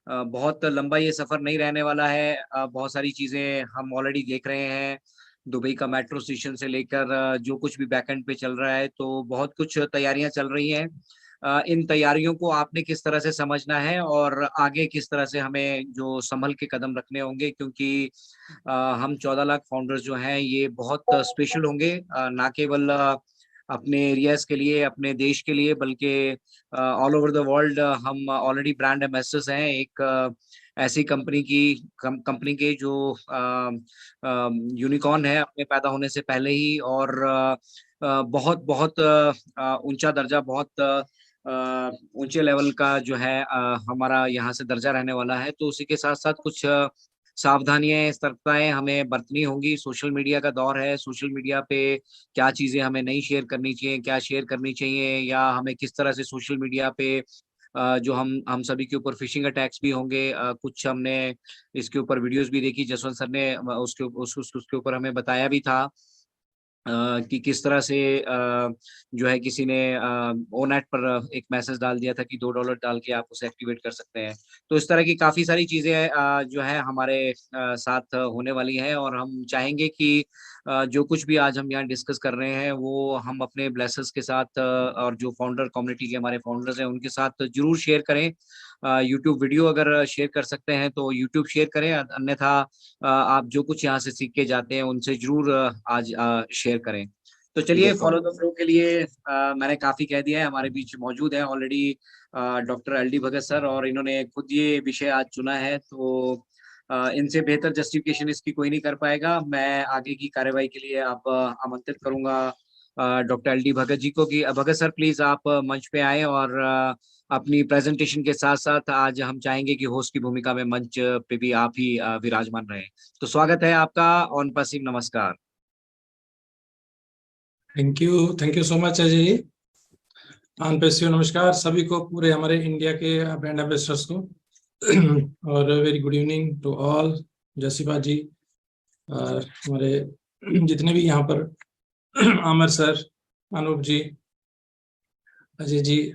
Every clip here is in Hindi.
बहुत लंबा ये सफ़र नहीं रहने वाला है। बहुत सारी चीज़ें हम ऑलरेडी देख रहे हैं। दुबई का मेट्रो स्टेशन से लेकर जो कुछ भी बैकएंड पे चल रहा है, तो बहुत कुछ तैयारियाँ चल रही हैं। इन तैयारियों को आपने किस तरह से समझना है और आगे किस तरह से हमें जो सँभल के कदम रखने होंगे, क्योंकि हम 14 लाख फाउंडर्स जो हैं ये बहुत स्पेशल होंगे, ना केवल अपने एरियाज़ के लिए, अपने देश के लिए, बल्कि ऑल ओवर द वर्ल्ड हम ऑलरेडी ब्रांड एम्बेसडर्स हैं एक ऐसी कंपनी के जो यूनिकॉर्न है अपने पैदा होने से पहले ही, और बहुत बहुत ऊँचा दर्जा, बहुत ऊँचे लेवल का जो है हमारा यहाँ से दर्जा रहने वाला है। तो उसी के साथ-साथ कुछ सावधानियाँ, सतर्कताएँ हमें बरतनी होंगी। सोशल मीडिया का दौर है, सोशल मीडिया पे क्या चीज़ें हमें नहीं शेयर करनी चाहिए, क्या शेयर करनी चाहिए, या हमें किस तरह से सोशल मीडिया पे जो हम सभी के ऊपर फ़िशिंग अटैक्स भी होंगे। कुछ हमने इसके ऊपर वीडियोज़ भी देखी, जसवंत सर ने उसके ऊपर हमें बताया भी था। कि किस तरह से जो है किसी ने ओनेट पर एक मैसेज डाल दिया था कि $2 डाल के आप उसे एक्टिवेट कर सकते हैं। तो इस तरह की काफ़ी सारी चीज़ें जो है हमारे साथ होने वाली हैं, और हम चाहेंगे कि जो कुछ भी आज हम यहाँ डिस्कस कर रहे हैं, वो हम अपने ब्लेसर्स के साथ और जो फाउंडर कम्युनिटी के हमारे फाउंडर्स हैं, उनके साथ ज़रूर शेयर करें। यूट्यूब वीडियो अगर शेयर कर सकते हैं, तो यूट्यूब शेयर करें, अन्यथा आप जो कुछ यहाँ से सीख के जाते हैं, उनसे ज़रूर आज शेयर करें। तो चलिए, बिल्कुल। फॉलो द फ्लो के लिए मैंने काफ़ी कह दिया है। हमारे बीच मौजूद हैं ऑलरेडी डॉक्टर एलडी भगत सर, और इन्होंने खुद ये विषय आज चुना है, तो इनसे बेहतर जस्टिफिकेशन इसकी कोई नहीं कर पाएगा। मैं आगे की कार्यवाही के लिए अब आमंत्रित करूँगा डॉक्टर एलडी भगत जी को, कि भगत सर प्लीज़ आप मंच पे आएँ, और अपनी प्रेज़ेंटेशन के साथ-साथ आज हम चाहेंगे कि होस्ट की भूमिका में मंच पे भी आप ही विराजमान रहें। तो स्वागत है आपका, ऑन पासिंग नमस्कार। Thank you so much Ajay ji. ऑन पेसियो नमस्कार सभी को, पूरे हमारे इंडिया के ब्रांड एम्बेसडर्स को और very good evening to all. जसीबा जी और हमारे जितने भी यहाँ पर आमिर सर, अनूप जी, अजय जी,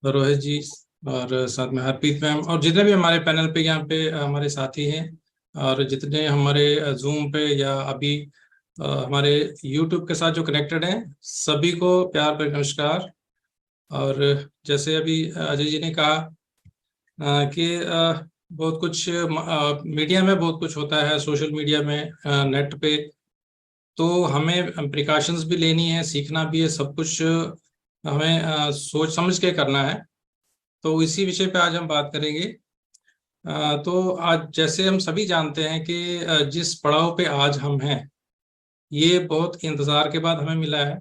रोहित जी, और साथ में हरप्रीत मैम, और जितने भी हमारे पैनल पे यहाँ पे हमारे साथी हैं, और जितने हमारे जूम पे या अभी हमारे यूट्यूब के साथ जो कनेक्टेड हैं, सभी को प्यार भरी नमस्कार। और जैसे अभी अजय जी ने कहा कि बहुत कुछ मीडिया में बहुत कुछ होता है, सोशल मीडिया में, नेट पे, तो हमें प्रिकॉशंस भी लेनी है, सीखना भी है, सब कुछ हमें सोच समझ के करना है। तो इसी विषय पे आज हम बात करेंगे। तो आज जैसे हम सभी जानते हैं कि जिस पड़ाव पे आज हम हैं, ये बहुत इंतज़ार के बाद हमें मिला है,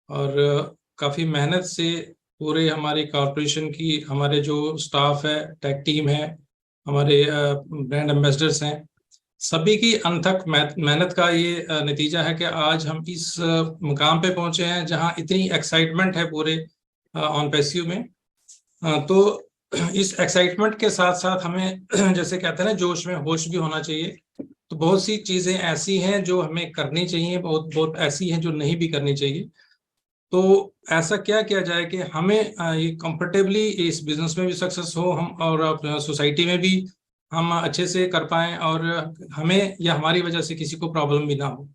और काफ़ी मेहनत से पूरे हमारी कॉरपोरेशन की, हमारे जो स्टाफ है, टेक टीम है, हमारे ब्रांड एम्बेसडर्स हैं, सभी की अनथक मेहनत का ये नतीजा है कि आज हम इस मुकाम पे पहुंचे हैं जहां इतनी एक्साइटमेंट है पूरे ऑन पेसियो में। तो इस एक्साइटमेंट के साथ साथ हमें जैसे कहते हैं ना, जोश में होश भी होना चाहिए। तो बहुत सी चीजें ऐसी हैं जो हमें करनी चाहिए, बहुत बहुत ऐसी हैं जो नहीं भी करनी चाहिए। तो ऐसा क्या किया जाए कि हमें ये कंफर्टेबली इस बिजनेस में भी सक्सेस हो, हम और सोसाइटी में भी हम अच्छे से कर पाएं, और हमें या हमारी वजह से किसी को प्रॉब्लम भी ना हो।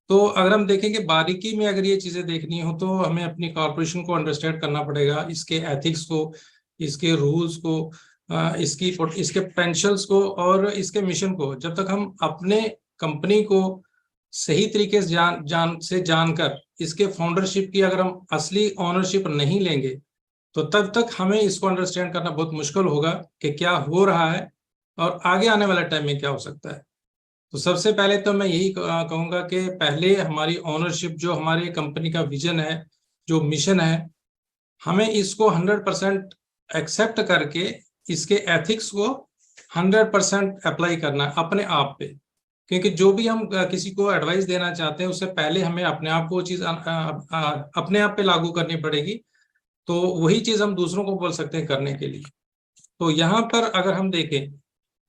तो अगर हम देखेंगे बारीकी में, अगर ये चीजें देखनी हो, तो हमें अपनी कॉरपोरेशन को अंडरस्टैंड करना पड़ेगा, इसके एथिक्स को, इसके रूल्स को, इसके पोटेंशियल्स को और इसके मिशन को। जब तक हम अपने कंपनी को सही तरीके से जानकर इसके फाउंडरशिप की अगर हम असली ओनरशिप नहीं लेंगे, तो तब तक हमें इसको अंडरस्टैंड करना बहुत मुश्किल होगा कि क्या हो रहा है और आगे आने वाले टाइम में क्या हो सकता है। तो सबसे पहले तो मैं यही कहूंगा कि पहले हमारी ओनरशिप, जो हमारी कंपनी का विजन है, जो मिशन है, हमें इसको 100% एक्सेप्ट करके इसके एथिक्स को 100% अप्लाई करना है अपने आप पे। क्योंकि जो भी हम किसी को एडवाइस देना चाहते हैं, उससे पहले हमें अपने आप को वो चीज अपने आप पे लागू करनी पड़ेगी, तो वही चीज हम दूसरों को बोल सकते हैं करने के लिए। तो यहाँ पर अगर हम देखें,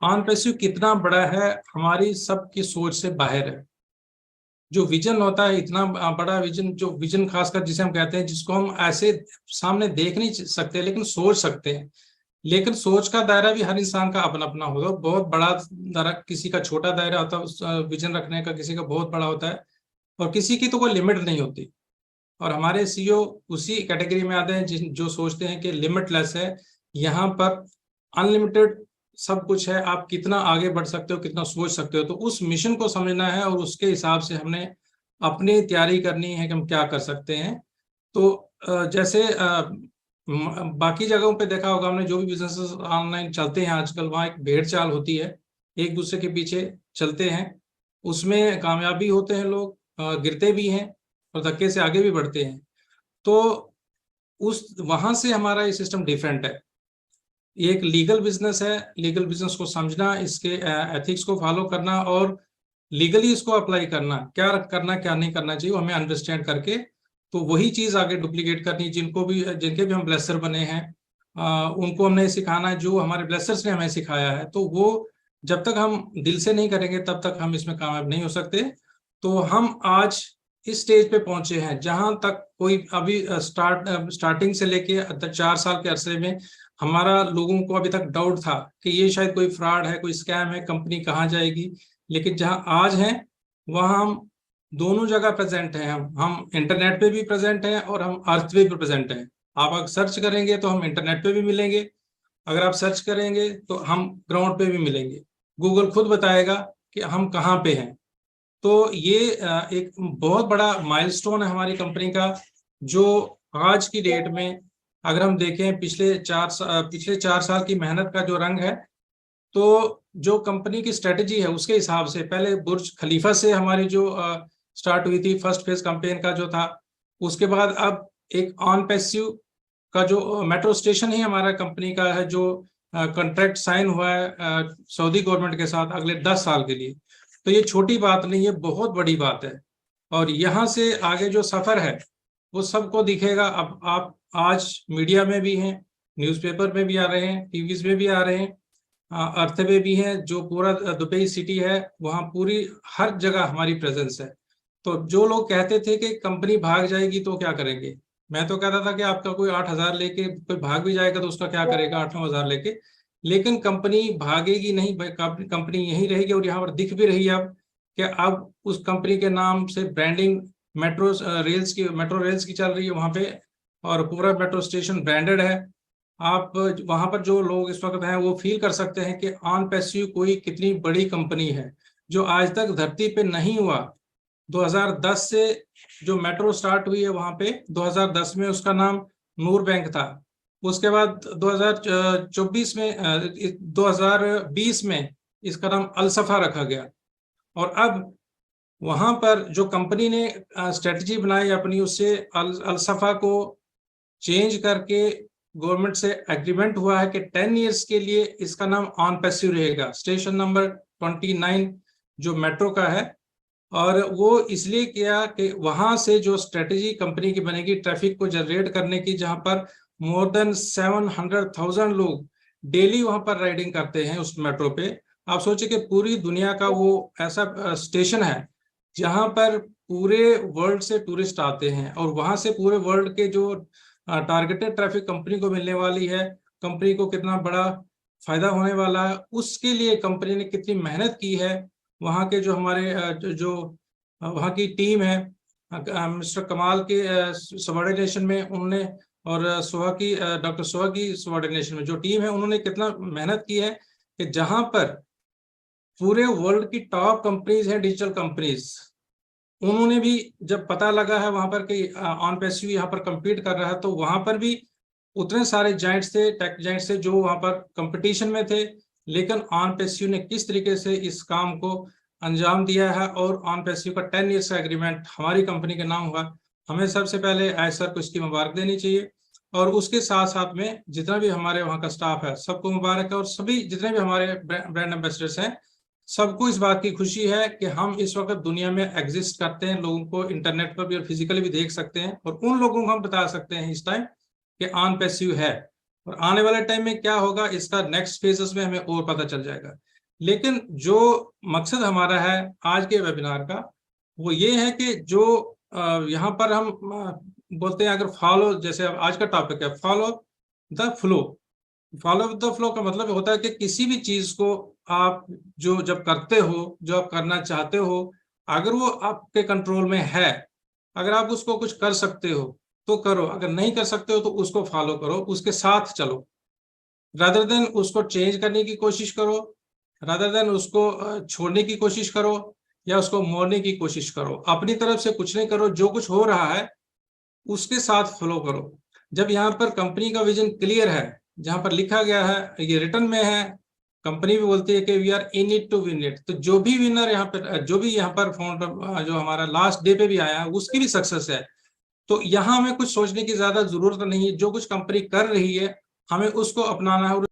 ऑन पेसियो कितना बड़ा है, हमारी सबकी सोच से बाहर है। जो विजन होता है, इतना बड़ा विजन, जो विजन खासकर जिसे हम कहते हैं, जिसको हम ऐसे सामने देख नहीं सकते लेकिन सोच सकते हैं, लेकिन सोच का दायरा भी हर इंसान का अपना अपना होगा। बहुत बड़ा दायरा, किसी का छोटा दायरा होता है विजन रखने का, किसी का बहुत बड़ा होता है, और किसी की तो कोई लिमिट नहीं होती। और हमारे सीईओ उसी कैटेगरी में आते हैं जिन जो सोचते हैं कि लिमिटलेस है, यहाँ पर अनलिमिटेड सब कुछ है, आप कितना आगे बढ़ सकते हो, कितना सोच सकते हो। तो उस मिशन को समझना है और उसके हिसाब से हमने अपनी तैयारी करनी है कि हम क्या कर सकते हैं। तो जैसे बाकी जगहों पे देखा होगा हमने, जो भी बिजनेस ऑनलाइन चलते हैं आजकल, वहाँ एक भेड़ चाल होती है, एक दूसरे के पीछे चलते हैं, उसमें कामयाब भी होते हैं लोग, गिरते भी हैं और धक्के से आगे भी बढ़ते हैं। तो उस वहां से हमारा ये सिस्टम डिफरेंट है। ये एक लीगल बिजनेस है, लीगल बिजनेस को समझना, इसके एथिक्स को फॉलो करना और लीगली इसको अप्लाई करना, क्या करना क्या नहीं करना चाहिए, हमें अंडरस्टैंड करके तो वही चीज आगे डुप्लीकेट करनी। जिनके भी हम ब्लेसर बने हैं, उनको हमने सिखाना है जो हमारे ब्लेसर्स ने हमें सिखाया है। तो वो जब तक हम दिल से नहीं करेंगे तब तक हम इसमें कामयाब नहीं हो सकते। तो हम आज इस स्टेज पे पहुंचे हैं जहां तक कोई अभी स्टार्टिंग से लेके 4 साल के अरसे में हमारा लोगों को अभी तक डाउट था कि ये शायद कोई फ्रॉड है, कोई स्कैम है, कंपनी कहाँ जाएगी। लेकिन जहां आज हैं वहां हम दोनों जगह प्रेजेंट हैं। हम इंटरनेट पे भी प्रेजेंट हैं और हम अर्थ पे भी प्रेजेंट हैं। आप अगर सर्च करेंगे तो हम इंटरनेट पे भी मिलेंगे, अगर आप सर्च करेंगे तो हम ग्राउंड पे भी मिलेंगे। गूगल खुद बताएगा कि हम कहाँ पे हैं। तो ये एक बहुत बड़ा माइलस्टोन है हमारी कंपनी का, जो आज की डेट में अगर हम देखें पिछले 4 साल की मेहनत का जो रंग है, तो जो कंपनी की स्ट्रेटजी है उसके हिसाब से पहले बुर्ज खलीफा से हमारी जो स्टार्ट हुई थी फर्स्ट फेज कैंपेन का जो था, उसके बाद अब एक ऑन पैसिव का जो मेट्रो स्टेशन ही हमारा कंपनी का है, जो कॉन्ट्रैक्ट साइन हुआ है सऊदी गवर्नमेंट के साथ अगले 10 साल के लिए। तो ये छोटी बात नहीं है, बहुत बड़ी बात है। और यहाँ से आगे जो सफर है वो सबको दिखेगा। अब आप आज मीडिया में भी हैं, न्यूज़पेपर में भी आ रहे हैं, टीवीज में भी आ रहे हैं, अर्थ में भी हैं, जो पूरा दुबई सिटी है वहाँ पूरी हर जगह हमारी प्रेजेंस है। तो जो लोग कहते थे कि कंपनी भाग जाएगी तो क्या करेंगे, मैं तो कहता था कि आपका कोई 8,000 लेके कोई भाग भी जाएगा तो उसका क्या करेगा 8-9 हज़ार लेके। लेकिन कंपनी भागेगी नहीं, कंपनी यहीं रहेगी। और यहाँ पर दिख भी रही है अब कि अब उस कंपनी के नाम से ब्रांडिंग मेट्रो रेल्स की चल रही है वहाँ पे, और पूरा मेट्रो स्टेशन ब्रांडेड है। आप वहां पर जो लोग इस वक्त हैं वो फील कर सकते हैं कि ऑन पैसिव कोई कितनी बड़ी कंपनी है, जो आज तक धरती पे नहीं हुआ। 2010 से जो मेट्रो स्टार्ट हुई है वहां पे, 2010 में उसका नाम नूर बैंक था। उसके बाद 2020 में इसका नाम अलसफा रखा गया। और अब वहां पर जो कंपनी ने स्ट्रेटजी बनाई अपनी, उससे अलसफा को चेंज करके गवर्नमेंट से एग्रीमेंट हुआ है कि 10 इयर्स के लिए इसका नाम ऑन पैसिव रहेगा। स्टेशन नंबर 29 जो मेट्रो का है, और वो इसलिए किया कि वहां से जो स्ट्रेटजी कंपनी की बनेगी ट्रैफिक को जनरेट करने की, जहां पर मोर देन 700,000 लोग डेली वहां पर राइडिंग करते हैं उस मेट्रो पे। आप सोचिए कि पूरी दुनिया का वो ऐसा स्टेशन है जहां पर पूरे वर्ल्ड से टूरिस्ट आते हैं, और वहां से पूरे वर्ल्ड के जो टारगेटेड ट्रैफिक कंपनी को मिलने वाली है, कंपनी को कितना बड़ा फायदा होने वाला है, उसके लिए कंपनी ने कितनी मेहनत की है। वहाँ के जो हमारे वहाँ की टीम है, मिस्टर कमाल के सबऑर्डिनेशन में उन्होंने, और डॉक्टर सोहा की सबऑर्डिनेशन में जो टीम है, उन्होंने कितना मेहनत की है कि जहां पर पूरे वर्ल्ड की टॉप कंपनीज हैं, डिजिटल कंपनीज, उन्होंने भी जब पता लगा है वहां पर कि ऑन पैसिव यहाँ पर compete कर रहा है, तो वहां पर भी उतने सारे जाइंट्स थे, टेक जाइंट्स थे जो वहां पर कंपटीशन में थे। लेकिन ऑन पैसिव ने किस तरीके से इस काम को अंजाम दिया है, और ऑन पैसिव का 10 ईयर्स का एग्रीमेंट हमारी कंपनी के नाम हुआ, हमें सबसे पहले आयसर को इसकी मुबारक देनी चाहिए। और उसके साथ साथ में जितना भी हमारे वहाँ का स्टाफ है सबको मुबारक है, और सभी जितने भी हमारे ब्रांड एम्बेसडर्स हैं सबको इस बात की खुशी है कि हम इस वक्त दुनिया में एग्जिस्ट करते हैं, लोगों को इंटरनेट पर भी और फिजिकली भी देख सकते हैं, और उन लोगों को हम बता सकते हैं इस टाइम कि ऑन पैसिव है। और आने वाले टाइम में क्या होगा इसका नेक्स्ट फेजेस में हमें और पता चल जाएगा। लेकिन जो मकसद हमारा है आज के वेबिनार का, वो ये है कि जो यहाँ पर हम बोलते हैं, अगर फॉलो, जैसे आज का टॉपिक है follow the flow, follow with the flow का मतलब होता है कि किसी भी चीज को आप जो जब करते हो, जो आप करना चाहते हो, अगर वो आपके कंट्रोल में है, अगर आप उसको कुछ कर सकते हो तो करो, अगर नहीं कर सकते हो तो उसको फॉलो करो, उसके साथ चलो, रादर देन उसको चेंज करने की कोशिश करो, रादर देन उसको छोड़ने की कोशिश करो या उसको मोड़ने की कोशिश करो। अपनी तरफ से कुछ नहीं करो, जो कुछ हो रहा है उसके साथ फॉलो करो। जब यहाँ पर कंपनी का विजन क्लियर है, जहां पर लिखा गया है, ये रिटर्न में है, कंपनी भी बोलती है कि we are in it to win it, तो जो भी विनर यहाँ पर, जो भी यहाँ पर फाउंडर जो हमारा लास्ट डे पे भी आया है, उसकी भी सक्सेस है। तो यहाँ हमें कुछ सोचने की ज्यादा जरूरत नहीं है, जो कुछ कंपनी कर रही है हमें उसको अपनाना है और